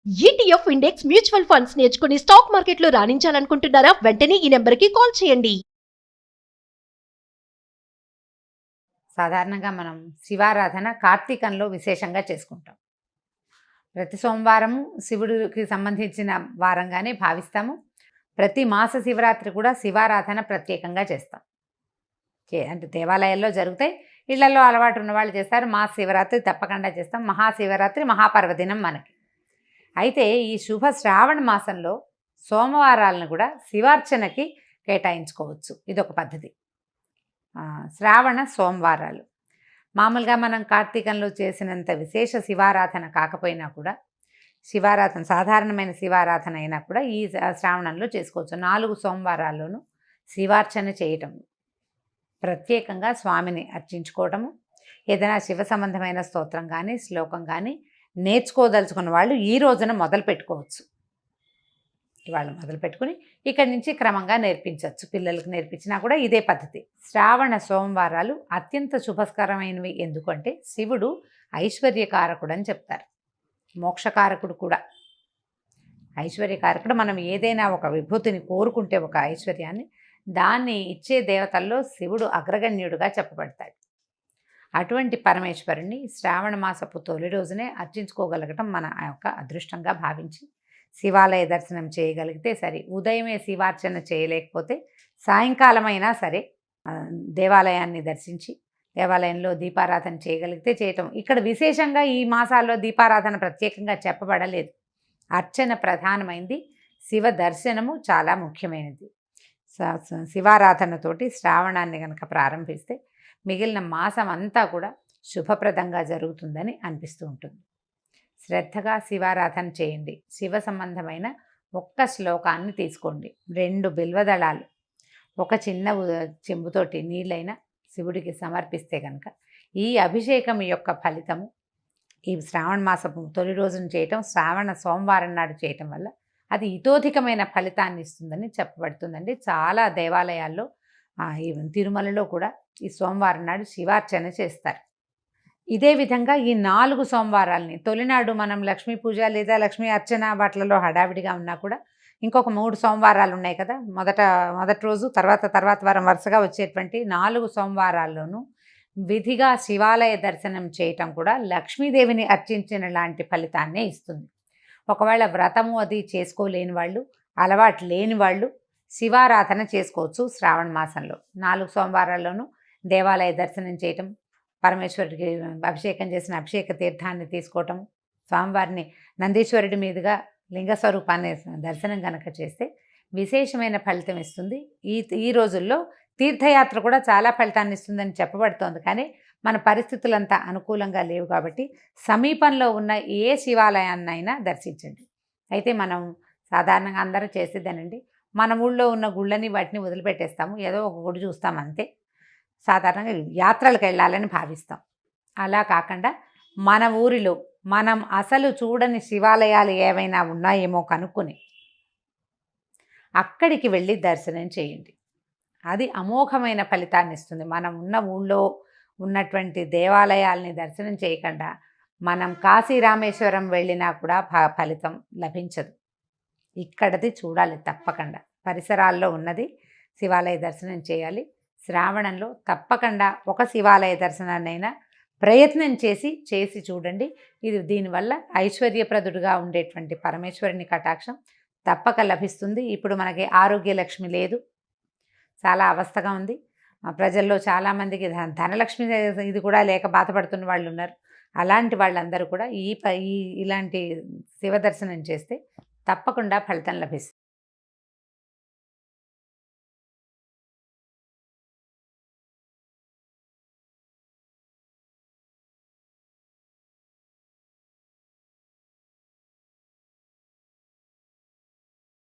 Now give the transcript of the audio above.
ETF index mutual funds నేర్చుకుని stock మార్కెట్లో రాణించాలనుకుంటున్నారా? వెంటనే ఈ నెంబర్కి కాల్ చేయండి. సాధారణంగా మనం శివారాధన కార్తీకంలో విశేషంగా చేసుకుంటాం. ప్రతి సోమవారం శివుడికి సంబంధించిన వారంగానే భావిస్తాము. ప్రతి మాస శివరాత్రి కూడా శివారాధన ప్రత్యేకంగా చేస్తాం. అంటే దేవాలయాల్లో జరుగుతాయి, ఇళ్లలో అలవాటు ఉన్న వాళ్ళు చేస్తారు. మాస శివరాత్రి తప్పకుండా చేస్తాం. మహాశివరాత్రి మహాపర్వదినం మనకి. అయితే ఈ శుభ శ్రావణ మాసంలో సోమవారాలను కూడా శివార్చనకి కేటాయించుకోవచ్చు. ఇదొక పద్ధతి. శ్రావణ సోమవారాలు మామూలుగా మనం కార్తీకంలో చేసినంత విశేష శివారాధన కాకపోయినా కూడా, శివారాధన సాధారణమైన శివారాధన అయినా కూడా ఈ శ్రావణంలో చేసుకోవచ్చు. 4 సోమవారాల్లోనూ శివార్చన చేయటం, ప్రత్యేకంగా స్వామిని అర్చించుకోవటము, ఏదైనా శివ సంబంధమైన స్తోత్రం కానీ శ్లోకం కానీ నేర్చుకోదలుచుకున్న వాళ్ళు ఈ రోజున మొదలు పెట్టుకోవచ్చు. ఇవాళ మొదలు పెట్టుకుని ఇక్కడి నుంచి క్రమంగా నేర్పించవచ్చు. పిల్లలకు నేర్పించినా కూడా ఇదే పద్ధతి. శ్రావణ సోమవారాలు అత్యంత శుభస్కరమైనవి. ఎందుకంటే శివుడు ఐశ్వర్యకారకుడు అని చెప్తారు, మోక్షకారకుడు కూడా. ఐశ్వర్యకారకుడు. మనం ఏదైనా ఒక విభూతిని కోరుకుంటే, ఒక ఐశ్వర్యాన్ని, దాన్ని ఇచ్చే దేవతల్లో శివుడు అగ్రగణ్యుడుగా చెప్పబడతాడు. అటువంటి పరమేశ్వరుణ్ణి శ్రావణ మాసపు తొలి రోజునే అర్చించుకోగలగటం మన యొక్క అదృష్టంగా భావించి శివాలయ దర్శనం చేయగలిగితే సరే. ఉదయమే శివార్చన చేయలేకపోతే సాయంకాలమైనా సరే దేవాలయాన్ని దర్శించి దేవాలయంలో దీపారాధన చేయగలిగితే చేయటం. ఇక్కడ విశేషంగా ఈ మాసాల్లో దీపారాధన ప్రత్యేకంగా చెప్పబడలేదు. అర్చన ప్రధానమైంది, శివ దర్శనము చాలా ముఖ్యమైనది. శివారాధనతోటి శ్రావణాన్ని కనుక ప్రారంభిస్తే మిగిలిన మాసం అంతా కూడా శుభప్రదంగా జరుగుతుందని అనిపిస్తూ ఉంటుంది. శ్రద్ధగా శివారాధన చేయండి. శివ సంబంధమైన ఒక్క శ్లోకాన్ని తీసుకోండి. 2 బిల్వదళాలు ఒక చిన్న చెంబుతోటి నీళ్ళైనా శివుడికి సమర్పిస్తే కనుక ఈ అభిషేకం యొక్క ఫలితము ఈ శ్రావణ మాసపు తొలి రోజున చేయటం, శ్రావణ సోమవారం నాడు చేయటం వల్ల అది ఇతోధికమైన ఫలితాన్ని ఇస్తుందని చెప్పబడుతుందండి. చాలా దేవాలయాల్లో ఈ తిరుమలలో కూడా ఈ సోమవారం నాడు శివార్చన చేస్తారు. ఇదే విధంగా ఈ 4 సోమవారాలని తొలినాడు మనం లక్ష్మీ పూజ లేదా లక్ష్మీ అర్చన వాటిలలో హడావిడిగా ఉన్నా కూడా ఇంకొక 3 సోమవారాలు ఉన్నాయి కదా. మొదటి రోజు తర్వాత వారం వరుసగా వచ్చేటువంటి 4 సోమవారాల్లోనూ విధిగా శివాలయ దర్శనం చేయటం కూడా లక్ష్మీదేవిని అర్చించిన లాంటి ఫలితాన్నే ఇస్తుంది. ఒకవేళ వ్రతము అది చేసుకోలేని వాళ్ళు, అలవాటు లేని వాళ్ళు శివారాధన చేసుకోవచ్చు. శ్రావణ మాసంలో 4 సోమవారాల్లోనూ దేవాలయ దర్శనం చేయటం, పరమేశ్వరుడికి అభిషేకం చేసిన అభిషేక తీర్థాన్ని తీసుకోవటం, స్వామివారిని నందీశ్వరుడి మీదుగా లింగ స్వరూపాన్ని దర్శనం కనుక చేస్తే విశేషమైన ఫలితం ఇస్తుంది. ఈ రోజుల్లో తీర్థయాత్ర కూడా చాలా ఫలితాన్ని ఇస్తుందని చెప్పబడుతోంది. కానీ మన పరిస్థితులంతా అనుకూలంగా లేవు కాబట్టి సమీపంలో ఉన్న ఏ శివాలయాన్నైనా దర్శించండి. అయితే మనం సాధారణంగా అందరూ చేసేదేనండి, మన ఊళ్ళో ఉన్న గుళ్ళని వాటిని వదిలిపెట్టేస్తాము, ఏదో ఒక గుడి చూస్తాం అంతే. సాధారణంగా యాత్రలకు వెళ్ళాలని భావిస్తాం. అలా కాకుండా మన ఊరిలో మనం అసలు చూడని శివాలయాలు ఏవైనా ఉన్నాయేమో కనుక్కొని అక్కడికి వెళ్ళి దర్శనం చేయండి. అది అమోఘమైన ఫలితాన్ని ఇస్తుంది. మనం ఉన్న ఊళ్ళో ఉన్నటువంటి దేవాలయాల్ని దర్శనం చేయకుండా మనం కాశీ రామేశ్వరం వెళ్ళినా కూడా ఫలితం లభించదు. ఇక్కడది చూడాలి తప్పకుండా. పరిసరాల్లో ఉన్నది శివాలయ దర్శనం చేయాలి. శ్రావణంలో తప్పకుండా ఒక శివాలయ దర్శనాన్నైనా ప్రయత్నం చేసి చూడండి. దీనివల్ల ఐశ్వర్యప్రదుడుగా ఉండేటువంటి పరమేశ్వరుని కటాక్షం తప్పక లభిస్తుంది. ఇప్పుడు మనకి ఆరోగ్య లక్ష్మి లేదు, చాలా అవస్థగా ఉంది. ప్రజల్లో చాలామందికి ధనలక్ష్మి ఇది కూడా లేక బాధపడుతున్న వాళ్ళు ఉన్నారు. అలాంటి వాళ్ళందరూ కూడా ఇలాంటి శివ దర్శనం చేస్తే తప్పకుండా ఫలితం లభిస్తుంది.